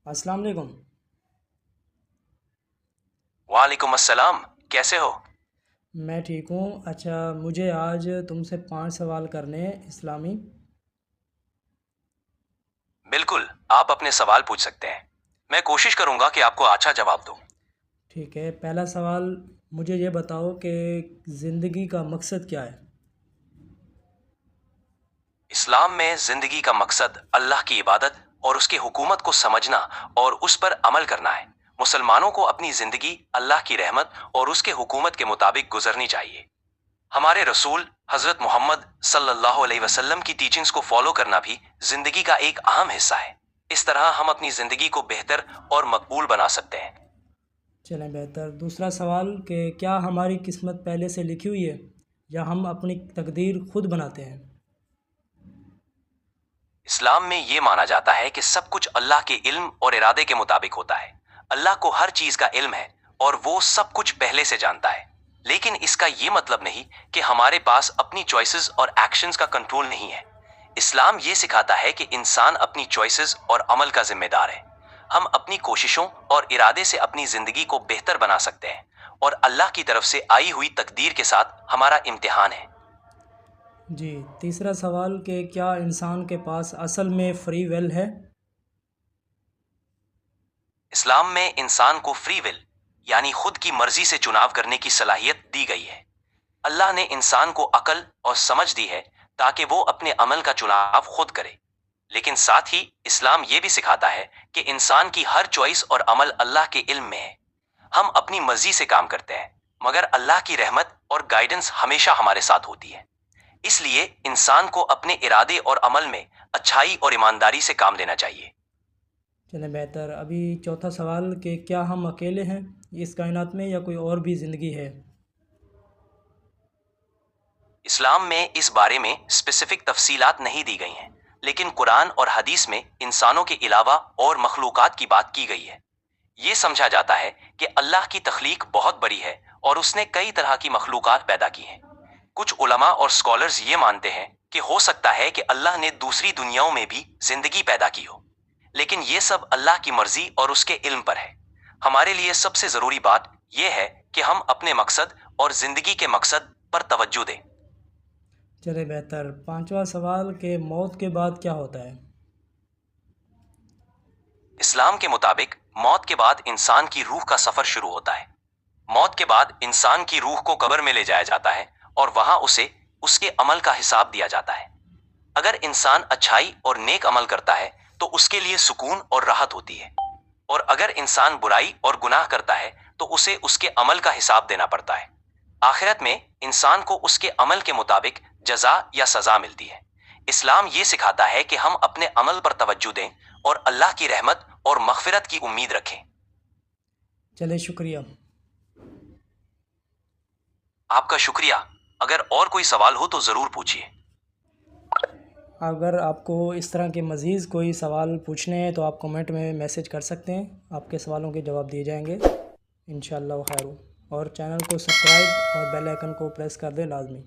السلام علیکم۔ وعلیکم السلام، کیسے ہو؟ میں ٹھیک ہوں۔ اچھا، مجھے آج تم سے 5 سوال کرنے ہیں اسلامی۔ بالکل، آپ اپنے سوال پوچھ سکتے ہیں۔ میں کوشش کروں گا کہ آپ کو اچھا جواب دوں۔ ٹھیک ہے، پہلا سوال مجھے یہ بتاؤ کہ زندگی کا مقصد کیا ہے؟ اسلام میں زندگی کا مقصد اللہ کی عبادت اور اس کی حکومت کو سمجھنا اور اس پر عمل کرنا ہے۔ مسلمانوں کو اپنی زندگی اللہ کی رحمت اور اس کے حکومت کے مطابق گزرنی چاہیے۔ ہمارے رسول حضرت محمد صلی اللہ علیہ وسلم کی ٹیچنگز کو فالو کرنا بھی زندگی کا ایک اہم حصہ ہے۔ اس طرح ہم اپنی زندگی کو بہتر اور مقبول بنا سکتے ہیں۔ چلیں بہتر۔ دوسرا سوال کہ کیا ہماری قسمت پہلے سے لکھی ہوئی ہے یا ہم اپنی تقدیر خود بناتے ہیں؟ اسلام میں یہ مانا جاتا ہے کہ سب کچھ اللہ کے علم اور ارادے کے مطابق ہوتا ہے۔ اللہ کو ہر چیز کا علم ہے اور وہ سب کچھ پہلے سے جانتا ہے، لیکن اس کا یہ مطلب نہیں کہ ہمارے پاس اپنی چوائسز اور ایکشنز کا کنٹرول نہیں ہے۔ اسلام یہ سکھاتا ہے کہ انسان اپنی چوائسز اور عمل کا ذمہ دار ہے۔ ہم اپنی کوششوں اور ارادے سے اپنی زندگی کو بہتر بنا سکتے ہیں، اور اللہ کی طرف سے آئی ہوئی تقدیر کے ساتھ ہمارا امتحان ہے۔ جی، تیسرا سوال کہ کیا انسان کے پاس اصل میں فری ول ہے؟ اسلام میں انسان کو فری ول یعنی خود کی مرضی سے چناؤ کرنے کی صلاحیت دی گئی ہے۔ اللہ نے انسان کو عقل اور سمجھ دی ہے تاکہ وہ اپنے عمل کا چناؤ خود کرے، لیکن ساتھ ہی اسلام یہ بھی سکھاتا ہے کہ انسان کی ہر چوائس اور عمل اللہ کے علم میں ہے۔ ہم اپنی مرضی سے کام کرتے ہیں، مگر اللہ کی رحمت اور گائیڈنس ہمیشہ ہمارے ساتھ ہوتی ہے۔ اس لیے انسان کو اپنے ارادے اور عمل میں اچھائی اور ایمانداری سے کام لینا چاہیے۔ چلیں بہتر۔ ابھی چوتھا سوال کہ کیا ہم اکیلے ہیں اس کائنات میں یا کوئی اور بھی زندگی ہے؟ اسلام میں اس بارے میں اسپیسیفک تفصیلات نہیں دی گئی ہیں، لیکن قرآن اور حدیث میں انسانوں کے علاوہ اور مخلوقات کی بات کی گئی ہے۔ یہ سمجھا جاتا ہے کہ اللہ کی تخلیق بہت بڑی ہے اور اس نے کئی طرح کی مخلوقات پیدا کی ہیں۔ کچھ علماء اور اسکالرز یہ مانتے ہیں کہ ہو سکتا ہے کہ اللہ نے دوسری دنیاؤں میں بھی زندگی پیدا کی ہو، لیکن یہ سب اللہ کی مرضی اور اس کے علم پر ہے۔ ہمارے لیے سب سے ضروری بات یہ ہے کہ ہم اپنے مقصد اور زندگی کے مقصد پر توجہ دیں۔ چلے بہتر۔ پانچواں سوال کہ موت کے بعد کیا ہوتا ہے؟ اسلام کے مطابق موت کے بعد انسان کی روح کا سفر شروع ہوتا ہے۔ موت کے بعد انسان کی روح کو قبر میں لے جایا جاتا ہے اور وہاں اسے اس کے عمل کا حساب دیا جاتا ہے۔ اگر انسان اچھائی اور نیک عمل کرتا ہے تو اس کے لیے سکون اور راحت ہوتی ہے، اور اگر انسان برائی اور گناہ کرتا ہے تو اسے اس کے عمل کا حساب دینا پڑتا ہے۔ آخرت میں انسان کو اس کے عمل کے مطابق جزا یا سزا ملتی ہے۔ اسلام یہ سکھاتا ہے کہ ہم اپنے عمل پر توجہ دیں اور اللہ کی رحمت اور مغفرت کی امید رکھیں۔ چلے شکریہ۔ آپ کا شکریہ۔ اگر اور کوئی سوال ہو تو ضرور پوچھیے۔ اگر آپ کو اس طرح کے مزید کوئی سوال پوچھنے ہیں تو آپ کمنٹ میں میسج کر سکتے ہیں، آپ کے سوالوں کے جواب دیے جائیں گے انشاءاللہ خیر ہو۔ اور چینل کو سبسکرائب اور بیل آئیکن کو پریس کر دیں لازمی۔